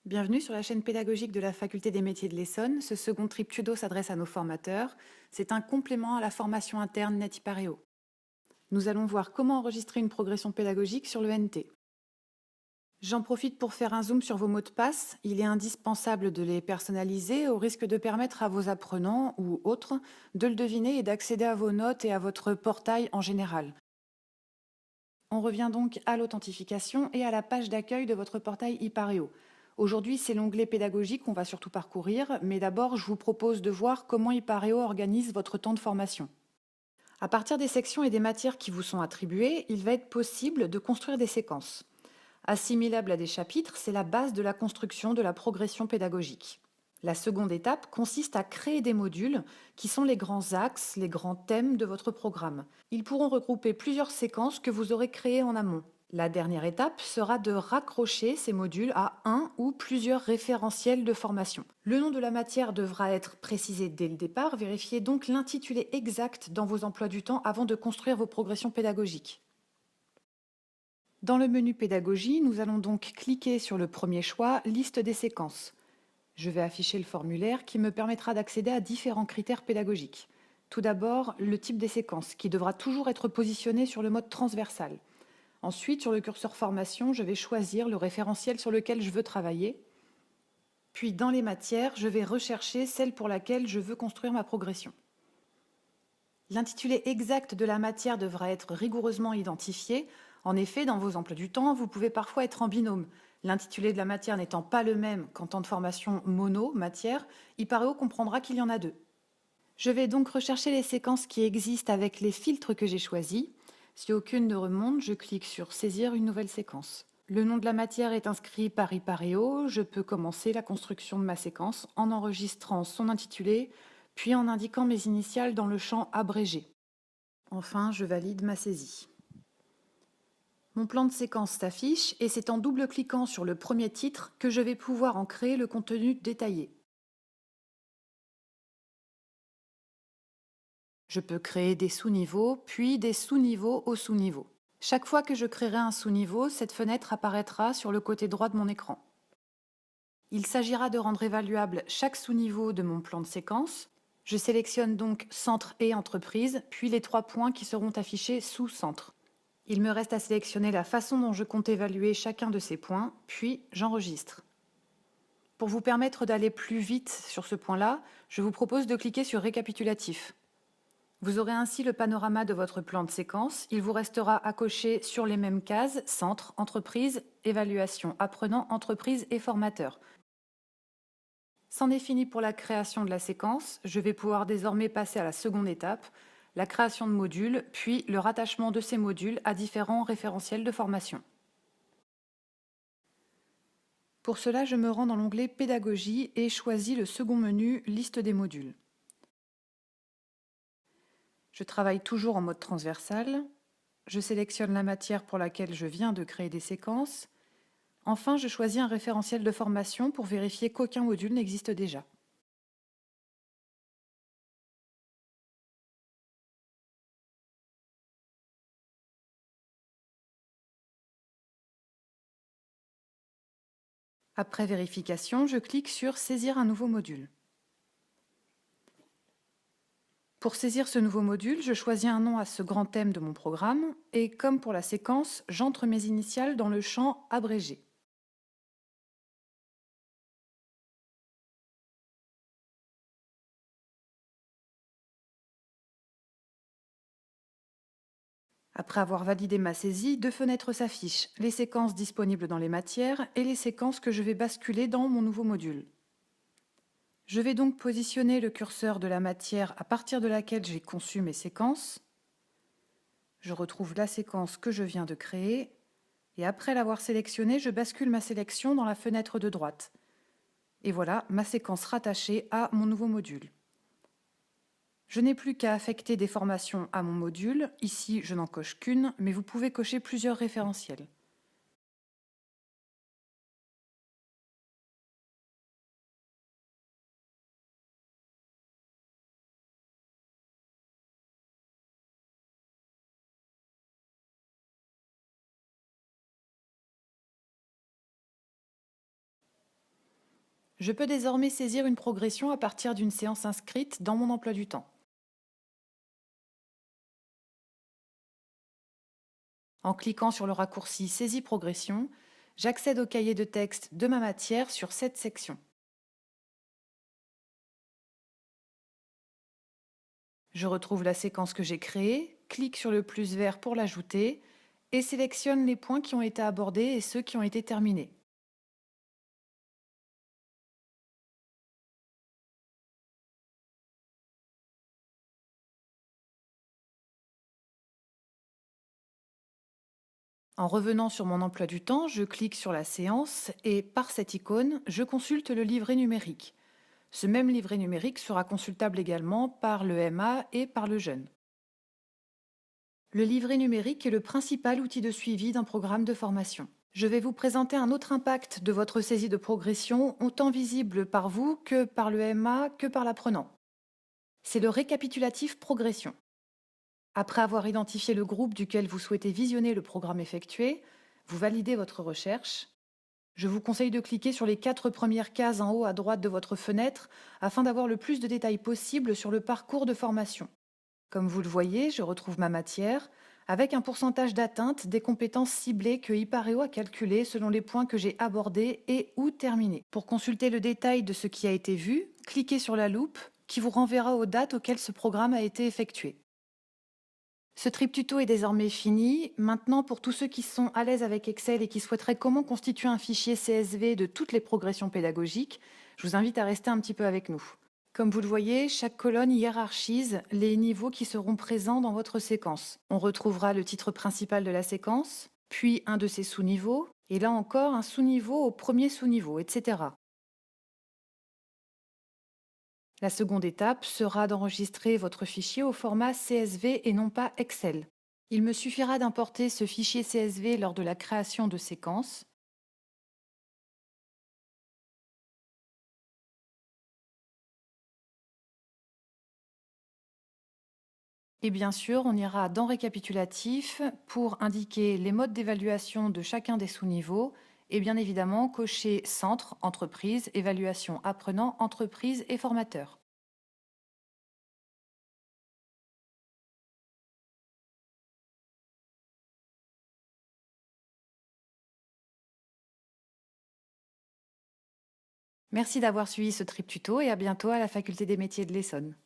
Bienvenue sur la chaîne pédagogique de la Faculté des métiers de l'Essonne. Ce second triptudo s'adresse à nos formateurs. C'est un complément à la formation interne NetIPAREO. Nous allons voir comment enregistrer une progression pédagogique sur le NT. J'en profite pour faire un zoom sur vos mots de passe. Il est indispensable de les personnaliser au risque de permettre à vos apprenants ou autres de le deviner et d'accéder à vos notes et à votre portail en général. On revient donc à l'authentification et à la page d'accueil de votre portail iPareo. Aujourd'hui, c'est l'onglet pédagogique qu'on va surtout parcourir, mais d'abord, je vous propose de voir comment iPareo organise votre temps de formation. À partir des sections et des matières qui vous sont attribuées, il va être possible de construire des séquences. Assimilables à des chapitres, c'est la base de la construction de la progression pédagogique. La seconde étape consiste à créer des modules qui sont les grands axes, les grands thèmes de votre programme. Ils pourront regrouper plusieurs séquences que vous aurez créées en amont. La dernière étape sera de raccrocher ces modules à un ou plusieurs référentiels de formation. Le nom de la matière devra être précisé dès le départ. Vérifiez donc l'intitulé exact dans vos emplois du temps avant de construire vos progressions pédagogiques. Dans le menu Pédagogie, nous allons donc cliquer sur le premier choix, Liste des séquences. Je vais afficher le formulaire qui me permettra d'accéder à différents critères pédagogiques. Tout d'abord, le type des séquences, qui devra toujours être positionné sur le mode transversal. Ensuite, sur le curseur formation, je vais choisir le référentiel sur lequel je veux travailler. Puis, dans les matières, je vais rechercher celle pour laquelle je veux construire ma progression. L'intitulé exact de la matière devra être rigoureusement identifié. En effet, dans vos emplois du temps, vous pouvez parfois être en binôme. L'intitulé de la matière n'étant pas le même qu'en temps de formation mono, matière, iPareo comprendra qu'il y en a deux. Je vais donc rechercher les séquences qui existent avec les filtres que j'ai choisis. Si aucune ne remonte, je clique sur Saisir une nouvelle séquence. Le nom de la matière est inscrit par iPareo. Je peux commencer la construction de ma séquence en enregistrant son intitulé, puis en indiquant mes initiales dans le champ abrégé. Enfin, je valide ma saisie. Mon plan de séquence s'affiche et c'est en double-cliquant sur le premier titre que je vais pouvoir en créer le contenu détaillé. Je peux créer des sous-niveaux, puis des sous-niveaux au sous-niveau. Chaque fois que je créerai un sous-niveau, cette fenêtre apparaîtra sur le côté droit de mon écran. Il s'agira de rendre évaluable chaque sous-niveau de mon plan de séquence. Je sélectionne donc Centre et Entreprise, puis les 3 points qui seront affichés sous Centre. Il me reste à sélectionner la façon dont je compte évaluer chacun de ces points, puis j'enregistre. Pour vous permettre d'aller plus vite sur ce point-là, je vous propose de cliquer sur Récapitulatif. Vous aurez ainsi le panorama de votre plan de séquence. Il vous restera à cocher sur les mêmes cases, Centre, Entreprise, Évaluation, Apprenant, Entreprise et Formateur. C'en est fini pour la création de la séquence. Je vais pouvoir désormais passer à la seconde étape, la création de modules, puis le rattachement de ces modules à différents référentiels de formation. Pour cela, je me rends dans l'onglet Pédagogie et choisis le second menu Liste des modules. Je travaille toujours en mode transversal. Je sélectionne la matière pour laquelle je viens de créer des séquences. Enfin, je choisis un référentiel de formation pour vérifier qu'aucun module n'existe déjà. Après vérification, je clique sur Saisir un nouveau module. Pour saisir ce nouveau module, je choisis un nom à ce grand thème de mon programme et, comme pour la séquence, j'entre mes initiales dans le champ abrégé. Après avoir validé ma saisie, 2 fenêtres s'affichent, les séquences disponibles dans les matières et les séquences que je vais basculer dans mon nouveau module. Je vais donc positionner le curseur de la matière à partir de laquelle j'ai conçu mes séquences. Je retrouve la séquence que je viens de créer et après l'avoir sélectionnée, je bascule ma sélection dans la fenêtre de droite. Et voilà ma séquence rattachée à mon nouveau module. Je n'ai plus qu'à affecter des formations à mon module. Ici, je n'en coche qu'une, mais vous pouvez cocher plusieurs référentiels. Je peux désormais saisir une progression à partir d'une séance inscrite dans mon emploi du temps. En cliquant sur le raccourci Saisie progression, j'accède au cahier de texte de ma matière sur cette section. Je retrouve la séquence que j'ai créée, clique sur le plus vert pour l'ajouter et sélectionne les points qui ont été abordés et ceux qui ont été terminés. En revenant sur mon emploi du temps, je clique sur la séance et par cette icône, je consulte le livret numérique. Ce même livret numérique sera consultable également par le MA et par le jeune. Le livret numérique est le principal outil de suivi d'un programme de formation. Je vais vous présenter un autre impact de votre saisie de progression, autant visible par vous que par le MA que par l'apprenant. C'est le récapitulatif progression. Après avoir identifié le groupe duquel vous souhaitez visionner le programme effectué, vous validez votre recherche. Je vous conseille de cliquer sur les 4 premières cases en haut à droite de votre fenêtre afin d'avoir le plus de détails possible sur le parcours de formation. Comme vous le voyez, je retrouve ma matière avec un pourcentage d'atteinte des compétences ciblées que Ipareo a calculées selon les points que j'ai abordés et ou terminés. Pour consulter le détail de ce qui a été vu, cliquez sur la loupe qui vous renverra aux dates auxquelles ce programme a été effectué. Ce triptycho est désormais fini. Maintenant, pour tous ceux qui sont à l'aise avec Excel et qui souhaiteraient comment constituer un fichier CSV de toutes les progressions pédagogiques, je vous invite à rester un petit peu avec nous. Comme vous le voyez, chaque colonne hiérarchise les niveaux qui seront présents dans votre séquence. On retrouvera le titre principal de la séquence, puis un de ses sous-niveaux, et là encore un sous-niveau au premier sous-niveau, etc. La seconde étape sera d'enregistrer votre fichier au format CSV et non pas Excel. Il me suffira d'importer ce fichier CSV lors de la création de séquences. Et bien sûr, on ira dans Récapitulatif pour indiquer les modes d'évaluation de chacun des sous-niveaux et bien évidemment cocher Centre, Entreprise, Évaluation apprenant, Entreprise et Formateur. Merci d'avoir suivi ce trip tuto et à bientôt à la Faculté des métiers de l'Essonne.